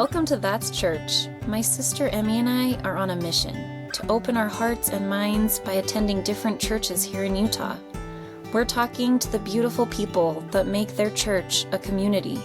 Welcome to That's Church. My sister Emilie and I are on a mission to open our hearts and minds by attending different churches here in Utah. We're talking to the beautiful people that make their church a community.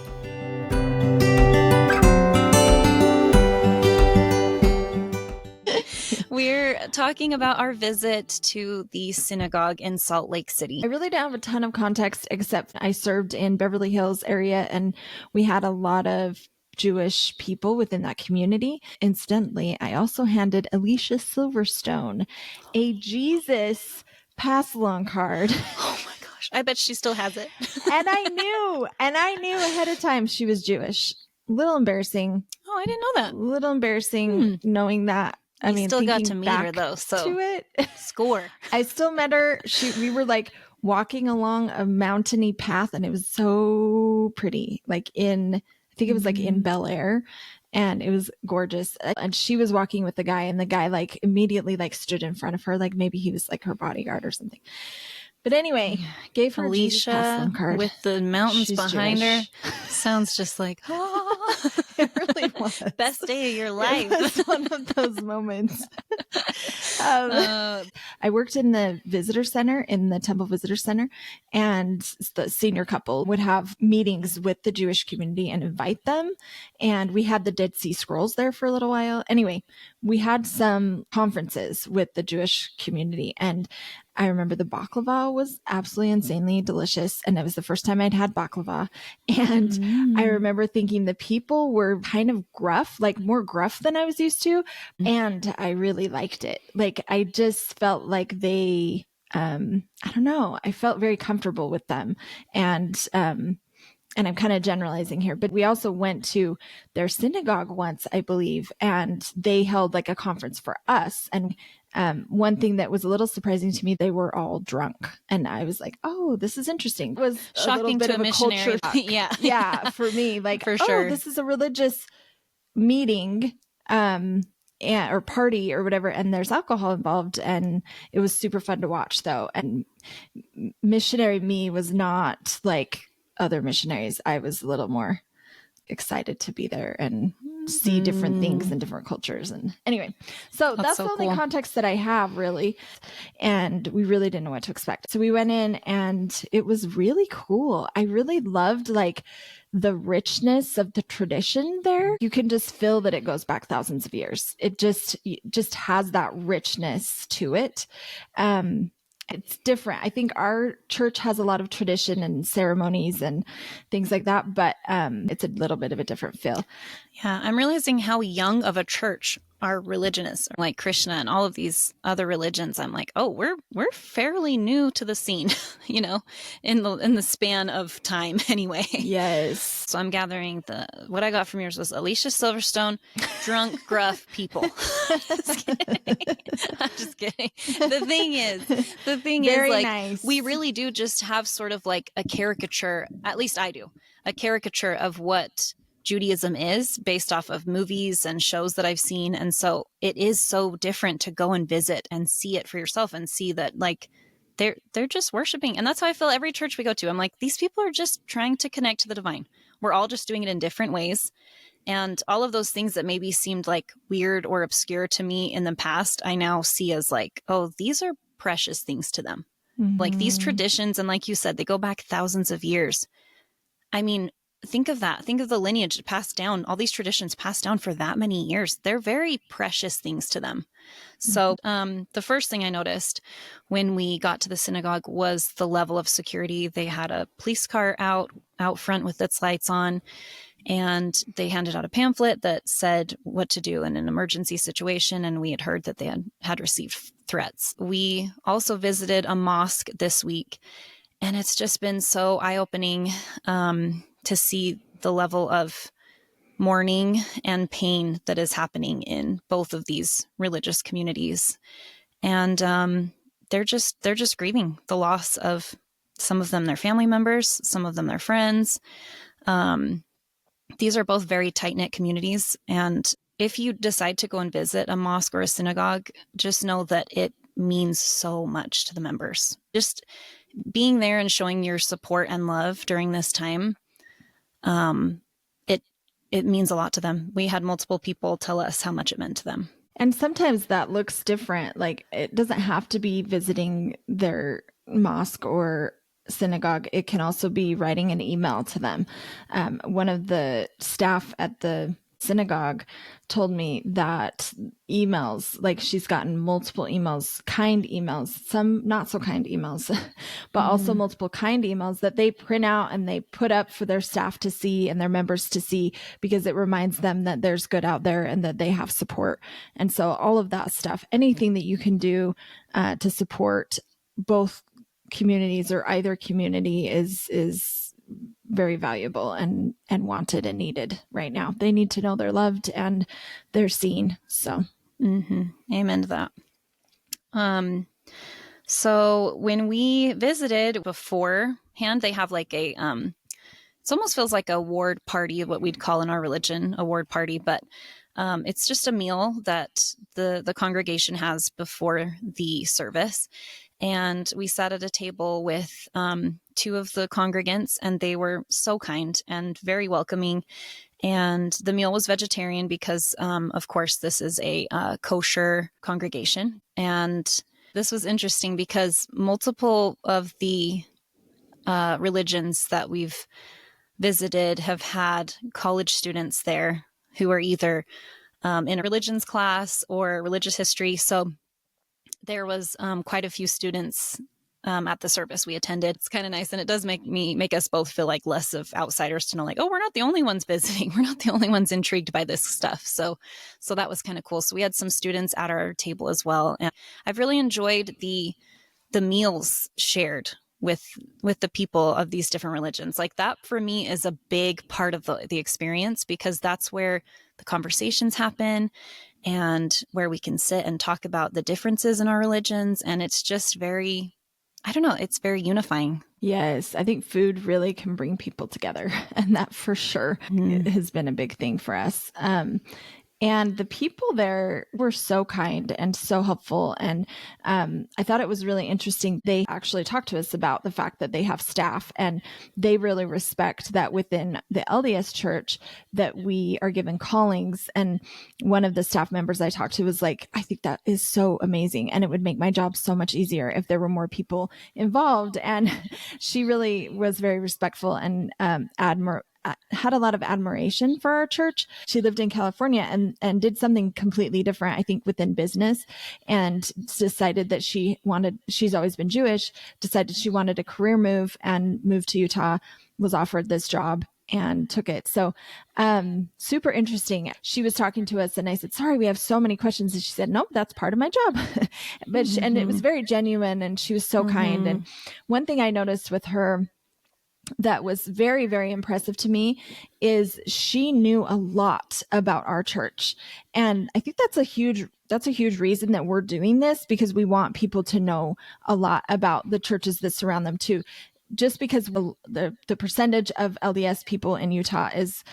We're talking about our visit to the synagogue in Salt Lake City. I really don't have a ton of context, except I served in Beverly Hills area and we had a lot of Jewish people within that community. Incidentally, I also handed Alicia Silverstone a Jesus pass-along card. Oh my gosh, I bet she still has it. and I knew ahead of time she was Jewish. Little embarrassing. Oh, I didn't know that. Little embarrassing knowing that. I mean, still got to meet her though, so to it. Score. I still met her. We were like walking along a mountainy path, and it was so pretty. Like I think it was like in Bel Air, and it was gorgeous. And she was walking with the guy, and the guy like immediately like stood in front of her, like maybe he was like her bodyguard or something. But anyway, gave her Alicia card with the mountains She's behind Jewish. her. Sounds just like, It really was. Best day of your life. It was one of those moments. I worked in the visitor center, in the Temple Visitor Center, and the senior couple would have meetings with the Jewish community and invite them. And we had the Dead Sea Scrolls there for a little while. Anyway, we had some conferences with the Jewish community, and I remember the baklava was absolutely insanely delicious. And it was the first time I'd had baklava. And I remember thinking the people were kind of gruff, like more gruff than I was used to. And I really liked it. Like, I just felt like they, I don't know, I felt very comfortable with them. And I'm kind of generalizing here, but we also went to their synagogue once, I believe, and they held like a conference for us. And one thing that was a little surprising to me, they were all drunk. And I was like, oh, this is interesting. It was shocking to a missionary. Yeah. Yeah, for me, like, for sure. This is a religious meeting or party or whatever, and there's alcohol involved. And it was super fun to watch, though. And missionary me was not like other missionaries. I was a little more excited to be there and see different things and different cultures. And anyway, so that's so the only cool. context that I have, really. And we really didn't know what to expect. So we went in and it was really cool. I really loved like the richness of the tradition there. You can just feel that it goes back thousands of years. It just has that richness to it. It's different. I think our church has a lot of tradition and ceremonies and things like that, but it's a little bit of a different feel. Yeah, I'm realizing how young of a church our religion is, like Krishna and all of these other religions. I'm like, oh, we're fairly new to the scene, you know, in the span of time anyway. Yes. So I'm gathering what I got from yours was Alicia Silverstone, drunk, gruff people. Just kidding. I'm just kidding. The thing is Very like, nice. We really do just have sort of like a caricature, at least I do, a caricature of what Judaism is based off of movies and shows that I've seen. And so it is so different to go and visit and see it for yourself and see that like they're just worshiping. And that's how I feel every church we go to. I'm like, these people are just trying to connect to the divine. We're all just doing it in different ways. And all of those things that maybe seemed like weird or obscure to me in the past, I now see as like, oh, these are precious things to them. Like these traditions. And like you said, they go back thousands of years. I mean, think of that. Think of the lineage passed down, all these traditions passed down for that many years. They're very precious things to them. So the first thing I noticed when we got to the synagogue was the level of security. They had a police car out front with its lights on, and they handed out a pamphlet that said what to do in an emergency situation. And we had heard that they had received threats. We also visited a mosque this week, and it's just been so eye-opening to see the level of mourning and pain that is happening in both of these religious communities. And they're just grieving the loss of some of them, their family members, some of them, their friends. These are both very tight-knit communities. And if you decide to go and visit a mosque or a synagogue, just know that it means so much to the members. Just being there and showing your support and love during this time, it means a lot to them. We had multiple people tell us how much it meant to them. And sometimes that looks different. Like, it doesn't have to be visiting their mosque or synagogue. It can also be writing an email to them. One of the staff at the synagogue told me that emails, like she's gotten multiple emails, kind emails, some not so kind emails, but also multiple kind emails that they print out and they put up for their staff to see and their members to see, because it reminds them that there's good out there and that they have support. And so all of that stuff, anything that you can do to support both communities or either community is very valuable and wanted and needed right now. They need to know they're loved and they're seen. So, Amen to that. So when we visited beforehand, they have like a, it almost feels like a ward party, what we'd call in our religion, a ward party, but it's just a meal that the congregation has before the service. And we sat at a table with two of the congregants, and they were so kind and very welcoming. And the meal was vegetarian because, of course, this is a kosher congregation. And this was interesting because multiple of the religions that we've visited have had college students there who are either in a religions class or religious history. So there was quite a few students at the service we attended. It's kind of nice. And it does make us both feel like less of outsiders to know like, oh, we're not the only ones visiting. We're not the only ones intrigued by this stuff. So that was kind of cool. So we had some students at our table as well. And I've really enjoyed the meals shared with the people of these different religions. Like that for me is a big part of the experience, because that's where the conversations happen and where we can sit and talk about the differences in our religions. And it's just very, I don't know, it's very unifying. Yes, I think food really can bring people together. And that for sure has been a big thing for us. And the people there were so kind and so helpful. And I thought it was really interesting. They actually talked to us about the fact that they have staff, and they really respect that within the LDS church that we are given callings. And one of the staff members I talked to was like, I think that is so amazing. And it would make my job so much easier if there were more people involved. And she really was very respectful and had a lot of admiration for our church. She lived in California and did something completely different, I think, within business, and decided that she's always been Jewish, decided she wanted a career move and moved to Utah, was offered this job and took it. So, super interesting. She was talking to us and I said, sorry, we have so many questions. And she said, nope, that's part of my job. And it was very genuine, and she was so kind. And one thing I noticed with her that was very, very impressive to me is she knew a lot about our church. And I think that's a huge reason that we're doing this, because we want people to know a lot about the churches that surround them too. Just because the percentage of LDS people in Utah is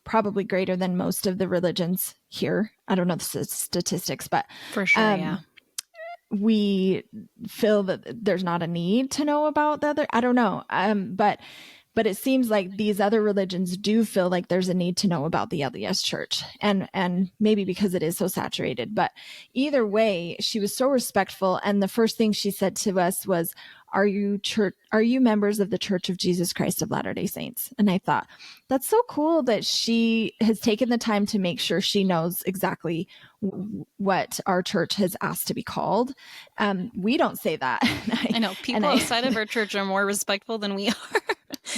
probably greater than most of the religions here. I don't know the statistics, but for sure, yeah. We feel that there's not a need to know about the other. I don't know. But it seems like these other religions do feel like there's a need to know about the LDS church, and maybe because it is so saturated. But either way, she was so respectful. And the first thing she said to us was, are you members of the Church of Jesus Christ of Latter-day Saints? And I thought, that's so cool that she has taken the time to make sure she knows exactly what our church has asked to be called. We don't say that. I know people outside of our church are more respectful than we are.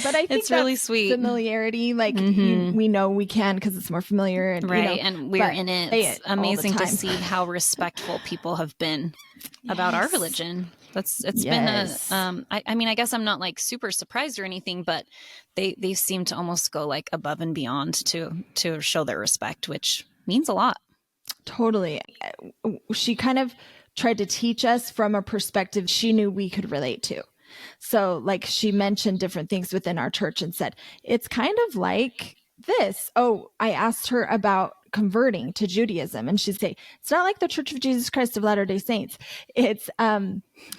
But I think it's really sweet. Familiarity, like we know we can because it's more familiar, and, right? And we're in it. It's amazing to see how respectful people have been about our religion. It's been I mean, I guess I'm not like super surprised or anything, but they seem to almost go like above and beyond to show their respect, which means a lot. Totally. She kind of tried to teach us from a perspective she knew we could relate to. So like she mentioned different things within our church and said, it's kind of like this. Oh, I asked her about converting to Judaism, and she'd say, it's not like the Church of Jesus Christ of Latter-day Saints. It's,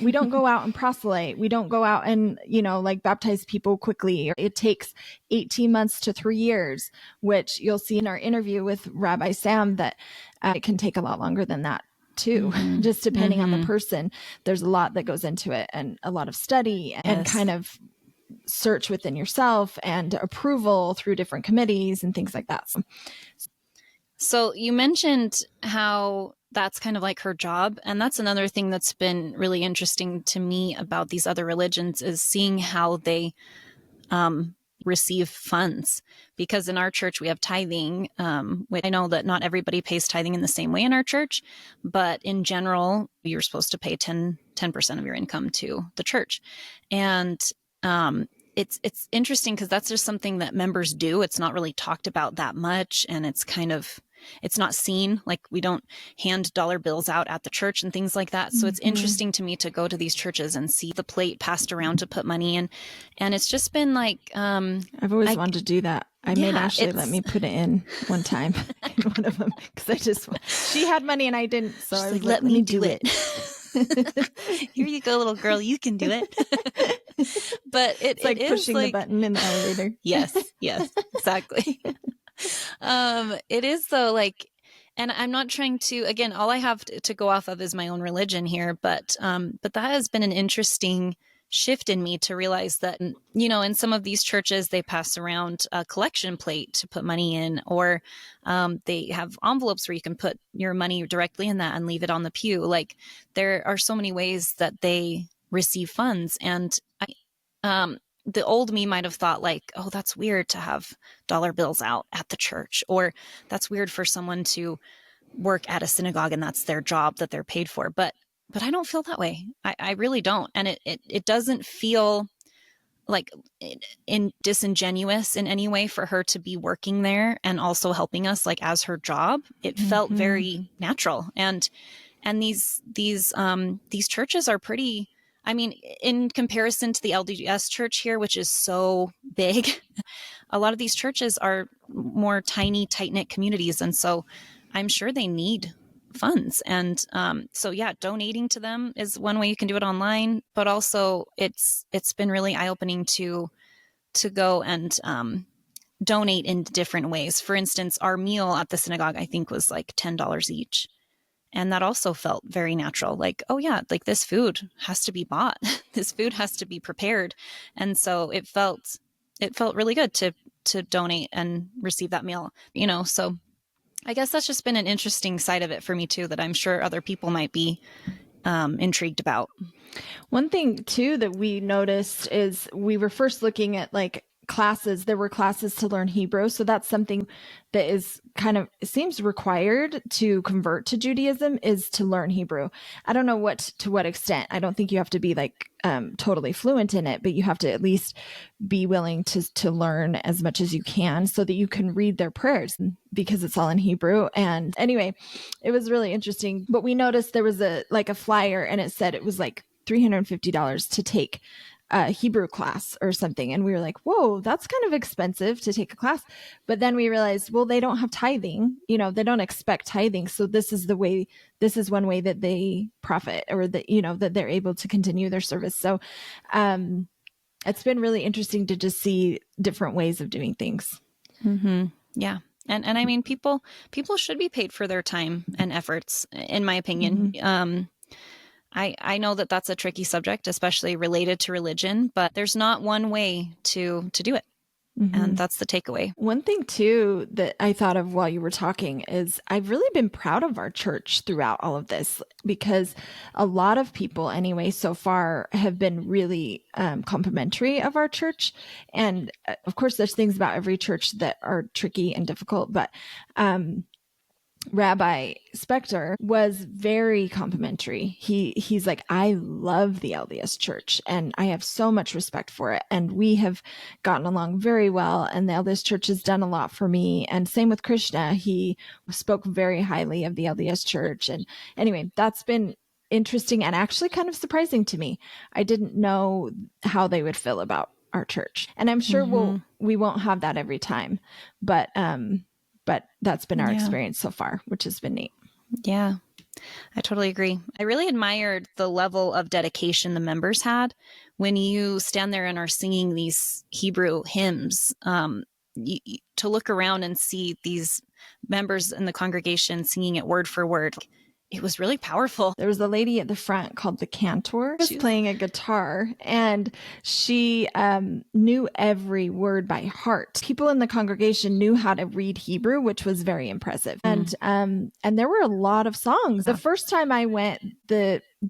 we don't go out and proselyte. We don't go out and, like baptize people quickly. It takes 18 months to 3 years, which you'll see in our interview with Rabbi Sam that it can take a lot longer than that too, just depending on the person. There's a lot that goes into it, and a lot of study and kind of search within yourself and approval through different committees and things like that. So you mentioned how that's kind of like her job. And that's another thing that's been really interesting to me about these other religions, is seeing how they receive funds. Because in our church, we have tithing. I know that not everybody pays tithing in the same way in our church, but in general, you're supposed to pay 10% of your income to the church. And it's interesting because that's just something that members do. It's not really talked about that much, and it's not seen. Like, we don't hand dollar bills out at the church and things like that. So it's interesting to me to go to these churches and see the plate passed around to put money in. And it's just been like, I've always wanted to do that. I made Ashley let me put it in one time in one of them, because she had money and I didn't. So I was let me do it. Here you go, little girl. You can do it. But it's like pushing the button in the elevator. Yes, exactly. It is though, like, and I'm not trying to, again, all I have to go off of is my own religion here, but that has been an interesting shift in me to realize that, in some of these churches, they pass around a collection plate to put money in, or they have envelopes where you can put your money directly in that and leave it on the pew. Like, there are so many ways that they receive funds. And the old me might have thought like, oh, that's weird to have dollar bills out at the church, or that's weird for someone to work at a synagogue and that's their job that they're paid for. But I don't feel that way. I really don't. And it doesn't feel like disingenuous in any way for her to be working there and also helping us, like, as her job. It felt very natural. And these churches are pretty, I mean, in comparison to the LDS church here, which is so big, a lot of these churches are more tiny, tight-knit communities. And so I'm sure they need funds. And so, donating to them is one way you can do it online, but also it's been really eye-opening to go and donate in different ways. For instance, our meal at the synagogue, I think, was like $10 each. And that also felt very natural. Like, oh yeah, like, this food has to be bought. This food has to be prepared. And so it felt really good to donate and receive that meal, so I guess that's just been an interesting side of it for me too, that I'm sure other people might be intrigued about. One thing too that we noticed is we were first looking at like classes. There were classes to learn Hebrew. So that's something that is it seems required to convert to Judaism, is to learn Hebrew. I don't know to what extent. I don't think you have to be like totally fluent in it, but you have to at least be willing to learn as much as you can so that you can read their prayers, because it's all in Hebrew. And anyway, it was really interesting. But we noticed there was a flyer, and it said it was like $350 to take a Hebrew class or something. And we were like, whoa, that's kind of expensive to take a class. But then we realized, well, they don't have tithing, they don't expect tithing. So this is one way that they profit, or that, that they're able to continue their service. So it's been really interesting to just see different ways of doing things. Mm-hmm. Yeah. And I mean, people should be paid for their time and efforts, in my opinion. Mm-hmm. I know that that's a tricky subject, especially related to religion, but there's not one way to do it. Mm-hmm. And that's the takeaway. One thing too that I thought of while you were talking is I've really been proud of our church throughout all of this, because a lot of people anyway so far have been really complimentary of our church. And of course there's things about every church that are tricky and difficult, but Rabbi Spector was very complimentary. He's like, I love the LDS church and I have so much respect for it. And we have gotten along very well. And the LDS church has done a lot for me. And same with Krishna. He spoke very highly of the LDS church. And anyway, that's been interesting and actually kind of surprising to me. I didn't know how they would feel about our church. And I'm sure we won't have that every time, but that's been our experience so far, which has been neat. Yeah, I totally agree. I really admired the level of dedication the members had when you stand there and are singing these Hebrew hymns. To look around and see these members in the congregation singing it word for word, it was really powerful. There was a lady at the front called the cantor. She was playing a guitar, and she knew every word by heart. People in the congregation knew how to read Hebrew, which was very impressive. And there were a lot of songs. The first time I went,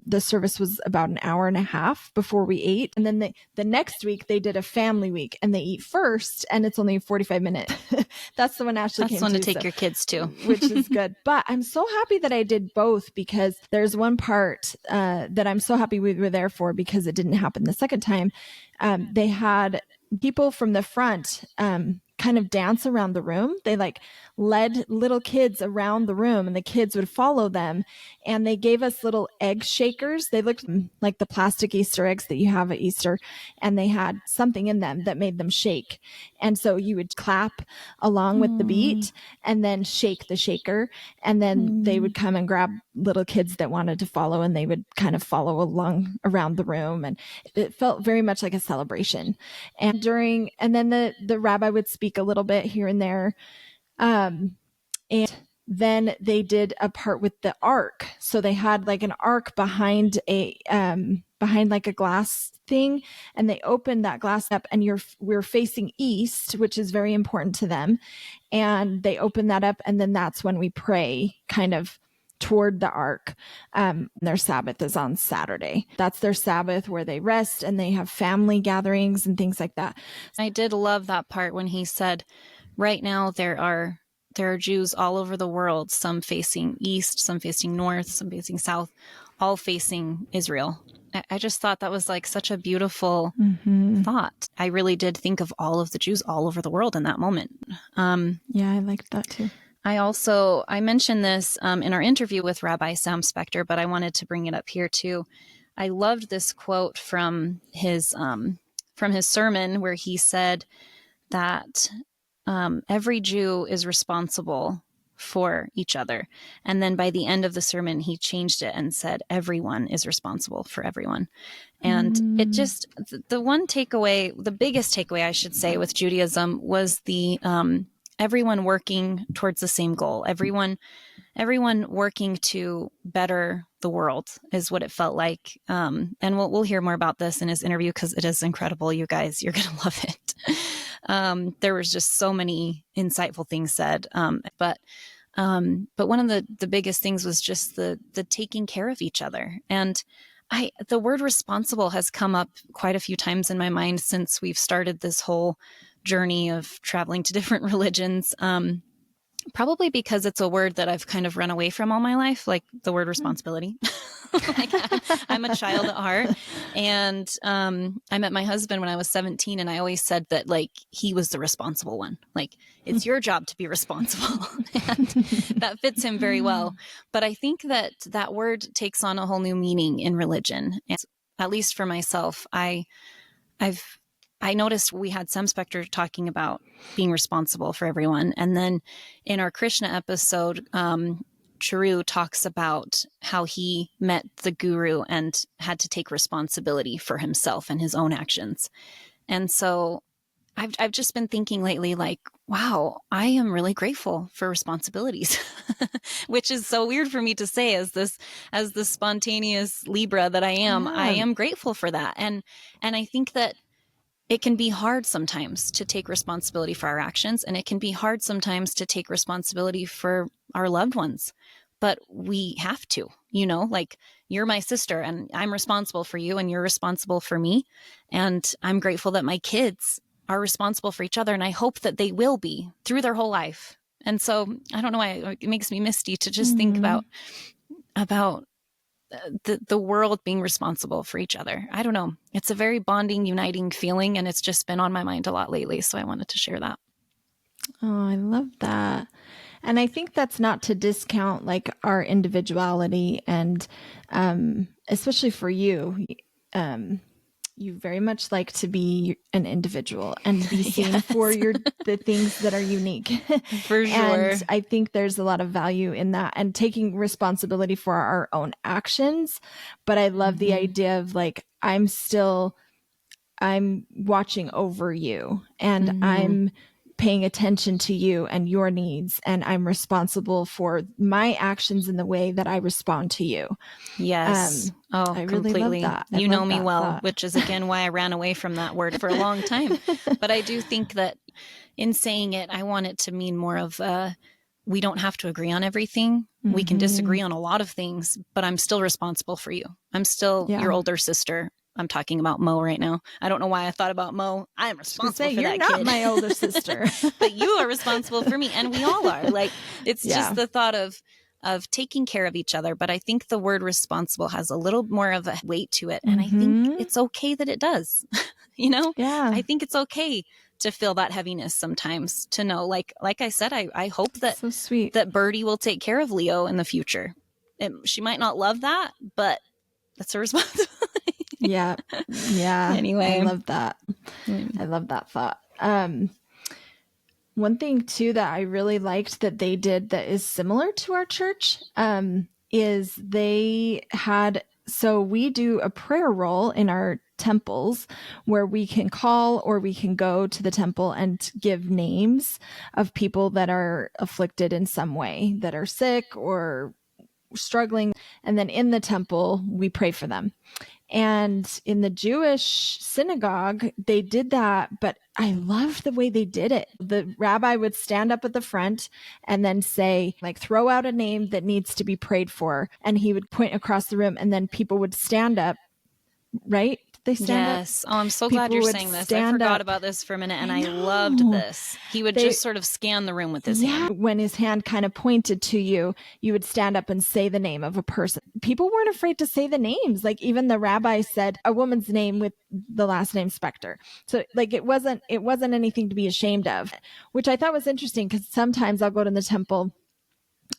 the service was about an hour and a half before we ate. And then the next week they did a family week, and they eat first, and it's only 45 minutes. That's the one Ashley came to. That's one to take your kids to. Which is good. But I'm so happy that I did both, because there's one part that I'm so happy we were there for, because it didn't happen the second time. They had people from the front kind of dance around the room. They like led little kids around the room, and the kids would follow them. And they gave us little egg shakers. They looked like the plastic Easter eggs that you have at Easter, and they had something in them that made them shake. And so you would clap along with the beat and then shake the shaker. And then they would come and grab little kids that wanted to follow, and they would kind of follow along around the room. And it felt very much like a celebration. And then the rabbi would speak a little bit here and there. And then they did a part with the ark. So they had like an ark behind like a glass thing, and they opened that glass up, and we're facing east, which is very important to them. And they opened that up, and then that's when we pray kind of toward the ark. Their Sabbath is on Saturday. That's their Sabbath where they rest, and they have family gatherings and things like that. I did love that part when he said, right now there are Jews all over the world, some facing east, some facing north, some facing south, all facing Israel. I just thought that was like such a beautiful thought. I really did think of all of the Jews all over the world in that moment. Yeah, I liked that too. I mentioned this in our interview with Rabbi Sam Spector, but I wanted to bring it up here too. I loved this quote from his sermon, where he said that every Jew is responsible for each other. And then by the end of the sermon, he changed it and said, everyone is responsible for everyone. And it just, the biggest takeaway, I should say, with Judaism was the everyone working towards the same goal. Everyone working to better the world is what it felt like. And we'll hear more about this in his interview, because it is incredible. You guys, you're going to love it. There was just so many insightful things said. But one of the biggest things was just the taking care of each other. And the word responsible has come up quite a few times in my mind since we've started this whole journey of traveling to different religions. Probably because it's a word that I've kind of run away from all my life, like the word responsibility. I'm a child at heart. And I met my husband when I was 17, and I always said that like he was the responsible one. Like, it's your job to be responsible. And that fits him very well. But I think that word takes on a whole new meaning in religion. And at least for myself, I noticed we had Sam Spector talking about being responsible for everyone. And then in our Krishna episode, Charu talks about how he met the guru and had to take responsibility for himself and his own actions. And so I've just been thinking lately, like, wow, I am really grateful for responsibilities, which is so weird for me to say as the spontaneous Libra that I am. Yeah. I am grateful for that. And I think that it can be hard sometimes to take responsibility for our actions, and it can be hard sometimes to take responsibility for our loved ones. But we have to, like, you're my sister and I'm responsible for you and you're responsible for me. And I'm grateful that my kids are responsible for each other, and I hope that they will be through their whole life. And so I don't know why it makes me misty to just think about the world being responsible for each other. I don't know. It's a very bonding, uniting feeling, and it's just been on my mind a lot lately. So I wanted to share that. Oh, I love that. And I think that's not to discount like our individuality, and especially for you, You very much like to be an individual and be seen Yes. for the things that are unique. For sure. And I think there's a lot of value in that and taking responsibility for our own actions. But I love the idea of like, I'm watching over you and I'm paying attention to you and your needs, and I'm responsible for my actions in the way that I respond to you. Yes. I really love completely. that. You know me well, thought. which is again why I ran away from that word for a long time. But I do think that in saying it, I want it to mean more of we don't have to agree on everything. We can disagree on a lot of things, but I'm still responsible for you. I'm still your older sister. I'm talking about Mo right now. I don't know why I thought about Mo. I am responsible for that kid. You're not my older sister. But you are responsible for me, and we all are. Like, it's just the thought of taking care of each other. But I think the word responsible has a little more of a weight to it. And I think it's okay that it does, you know? Yeah. I think it's okay to feel that heaviness sometimes, to know, like I said, I hope that, so sweet, that Birdie will take care of Leo in the future. She might not love that, but that's her responsibility. Yeah. Anyway. I love that. I love that thought. One thing too that I really liked that they did that is similar to our church is they had, so we do a prayer roll in our temples where we can call or we can go to the temple and give names of people that are afflicted in some way, that are sick or struggling. And then in the temple, we pray for them. And in the Jewish synagogue, they did that, but I loved the way they did it. The rabbi would stand up at the front and then say, like, throw out a name that needs to be prayed for. And he would point across the room and then people would stand up, right? They stand up. Yes. Oh, I'm so glad you're saying this. I forgot about this for a minute, and I loved this. He would just sort of scan the room with his hand. When his hand kind of pointed to you, you would stand up and say the name of a person. People weren't afraid to say the names. Like even the rabbi said a woman's name with the last name Spector. So like it wasn't anything to be ashamed of, which I thought was interesting because sometimes I'll go to the temple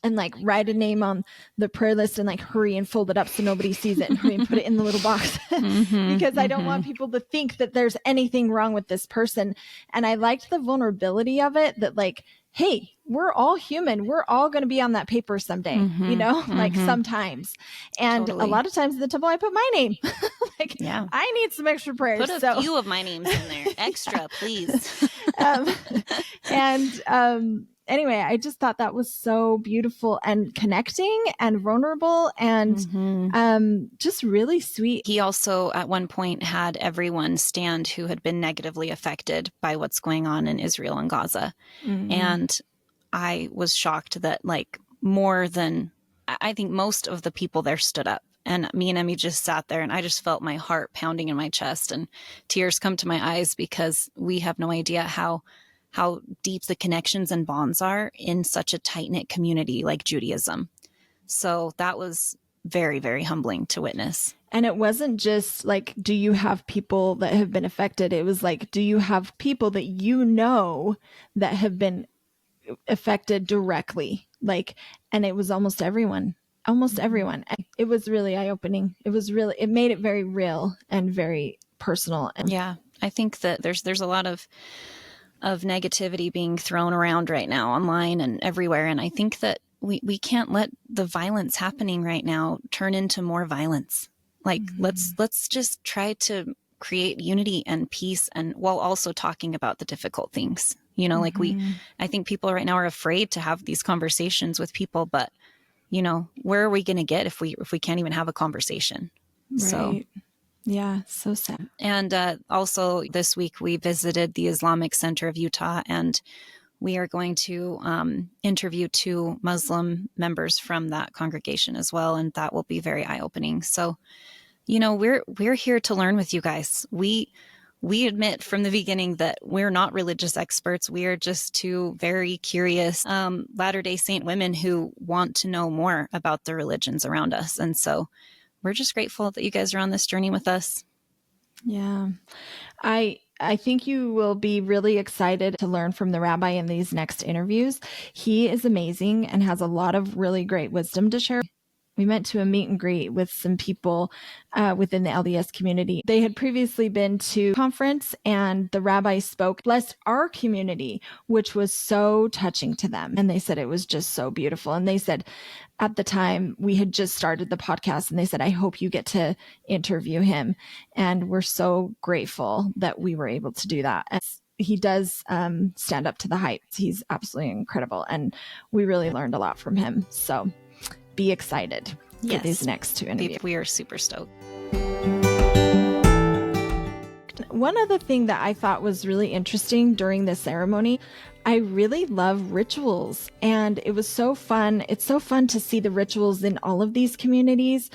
and like write a name on the prayer list and like hurry and fold it up so nobody sees it and hurry and put it in the little box because I don't want people to think that there's anything wrong with this person. And I liked the vulnerability of it, that like, hey, we're all human. We're all going to be on that paper someday, you know, like sometimes. And a lot of times in the temple, I put my name. Like, I need some extra prayers. Put a few of my names in there. Extra, please. Anyway, I just thought that was so beautiful and connecting and vulnerable and just really sweet. He also at one point had everyone stand who had been negatively affected by what's going on in Israel and Gaza. And I was shocked that like more than, I think most of the people there stood up. And me and Emmy just sat there and I just felt my heart pounding in my chest and tears come to my eyes because we have no idea how deep the connections and bonds are in such a tight-knit community like Judaism. So that was very, very humbling to witness. And it wasn't just like, do you have people that have been affected? It was like, do you have people that you know that have been affected directly? Like, and it was almost everyone. It was really eye-opening. It made it very real and very personal. And yeah, I think that there's a lot of negativity being thrown around right now online and everywhere. And I think that we can't let the violence happening right now turn into more violence. Like let's just try to create unity and peace, and while also talking about the difficult things, you know, like I think people right now are afraid to have these conversations with people, but you know, where are we going to get if we can't even have a conversation? Right. So yeah, so sad. And also this week we visited the Islamic Center of Utah, and we are going to interview 2 Muslim members from that congregation as well. And that will be very eye-opening. So, you know, we're here to learn with you guys. We admit from the beginning that we're not religious experts. We are just 2 very curious Latter-day Saint women who want to know more about the religions around us. And so we're just grateful that you guys are on this journey with us. Yeah. I think you will be really excited to learn from the rabbi in these next interviews. He is amazing and has a lot of really great wisdom to share. We went to a meet and greet with some people within the LDS community. They had previously been to a conference, and the rabbi spoke, blessed our community, which was so touching to them. And they said it was just so beautiful. And they said at the time we had just started the podcast, and they said, I hope you get to interview him. And we're so grateful that we were able to do that. And he does stand up to the hype. He's absolutely incredible. And we really learned a lot from him. So be excited for these next two interviews. We are super stoked. One other thing that I thought was really interesting during the ceremony, I really love rituals, and it was so fun. It's so fun to see the rituals in all of these communities.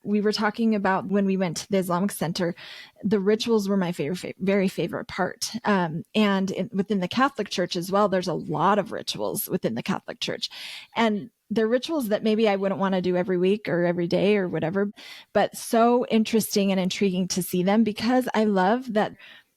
We were talking about when we went to the Islamic Center, the rituals were my very favorite part. Within the Catholic Church as well, there's a lot of rituals within the Catholic Church. And they're rituals that maybe I wouldn't want to do every week or every day or whatever, but so interesting and intriguing to see them, because I love that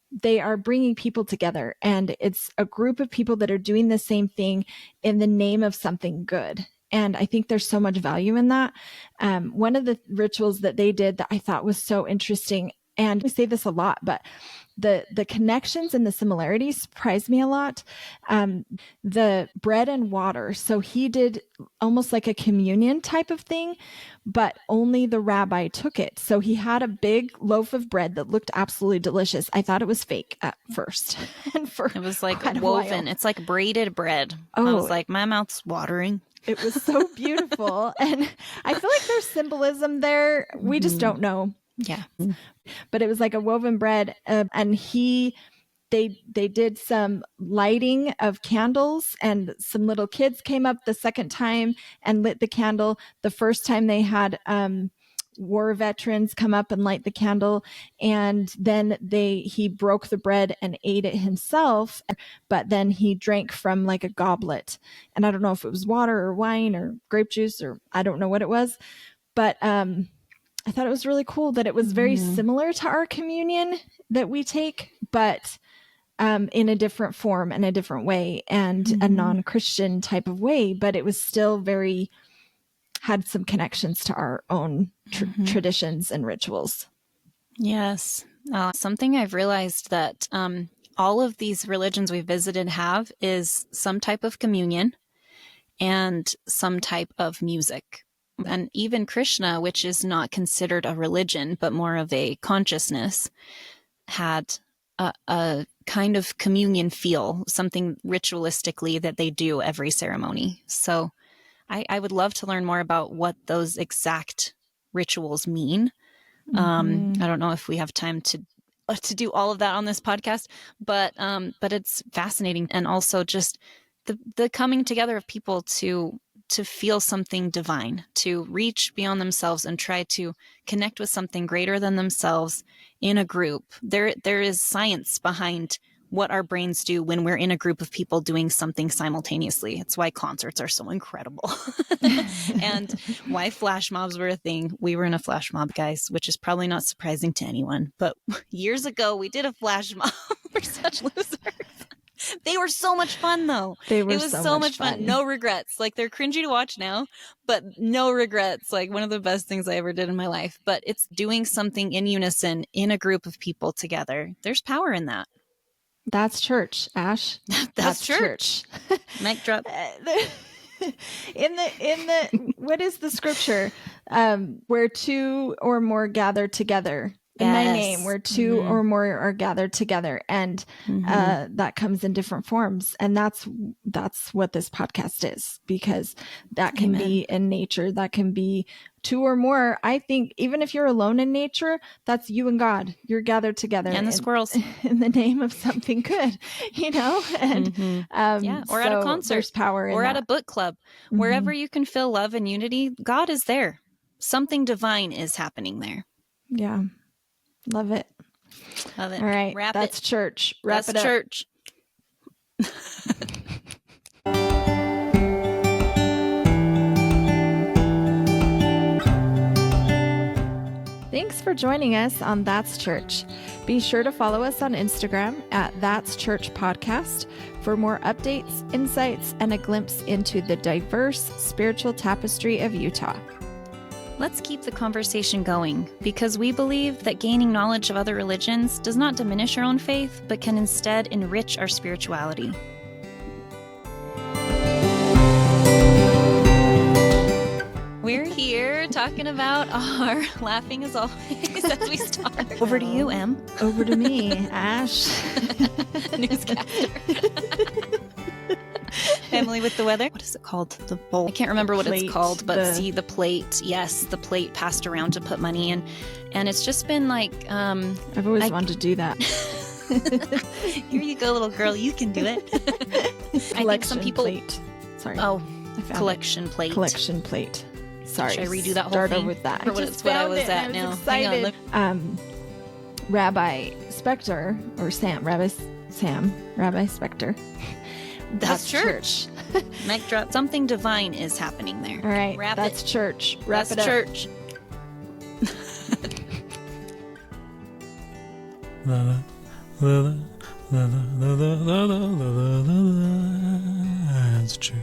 they are bringing people together, and it's a group of people that are doing the same thing in the name of something good. And I think there's so much value in that. One of the rituals that they did that I thought was so interesting, and we say this a lot, but the connections and the similarities surprised me a lot. The bread and water. So he did almost like a communion type of thing, but only the rabbi took it. So he had a big loaf of bread that looked absolutely delicious. I thought it was fake at first. And it was like woven. It's like braided bread. I was like, my mouth's watering. It was so beautiful. And I feel like there's symbolism there. We just don't know. Yeah. But it was like a woven bread. And they did some lighting of candles, and some little kids came up the second time and lit the candle. The first time they had war veterans come up and light the candle. And then he broke the bread and ate it himself, but then he drank from like a goblet. And I don't know if it was water or wine or grape juice, or I don't know what it was, but I thought it was really cool that it was very similar to our communion that we take, but in a different form and a different way, and a non-Christian type of way, but it was still had some connections to our own traditions and rituals. Yes. Something I've realized that all of these religions we visited have is some type of communion and some type of music. And even Krishna, which is not considered a religion, but more of a consciousness, had a kind of communion feel, something ritualistically that they do every ceremony. So I would love to learn more about what those exact rituals mean. I don't know if we have time to do all of that on this podcast, but it's fascinating. And also just the coming together of people to feel something divine, to reach beyond themselves and try to connect with something greater than themselves in a group. There is science behind what our brains do when we're in a group of people doing something simultaneously. It's why concerts are so incredible and why flash mobs were a thing. We were in a flash mob, guys, which is probably not surprising to anyone, but years ago we did a flash mob. We're such losers. They were so much fun, though. It was so much fun. No regrets. Like, they're cringy to watch now, but no regrets. Like, one of the best things I ever did in my life. But it's doing something in unison in a group of people together. There's power in that. That's church, Ash. That's church. Mic drop. In the what is the scripture? Where two or more gather together. In my name, where two or more are gathered together, and that comes in different forms. And that's what this podcast is, because that can be in nature, that can be two or more. I think even if you're alone in nature, that's you and God. You're gathered together, and the squirrels in the name of something good, And or at a concert, there's power in or that. at a book club, wherever you can feel love and unity. God is there. Something divine is happening there. Yeah. Love it. Love it. All right. That's it. Church. Wrap it up. Church. Thanks for joining us on That's Church. Be sure to follow us on Instagram at That's Church Podcast for more updates, insights, and a glimpse into the diverse spiritual tapestry of Utah. Let's keep the conversation going, because we believe that gaining knowledge of other religions does not diminish our own faith, but can instead enrich our spirituality. We're here talking about our laughing as always as we start. Over to you, Em. Over to me, Ash. Newscaster. Emilie with the weather. What is it called? The bowl. I can't remember what it's called, but see the plate. Yes, the plate passed around to put money in. And it's just been like... I've always wanted to do that. Here you go, little girl. You can do it. I think some people... plate. Sorry. Oh, collection plate. Collection plate. Sorry. Should I redo that whole Start thing? over with that. Or what I was at now. Excited. Hang on, Rabbi Spector, or Sam, Rabbi Spector. That's church. Mic drop. Something divine is happening there. All right. Wrap that's it. Church. Wrap That's it up. church. That's true.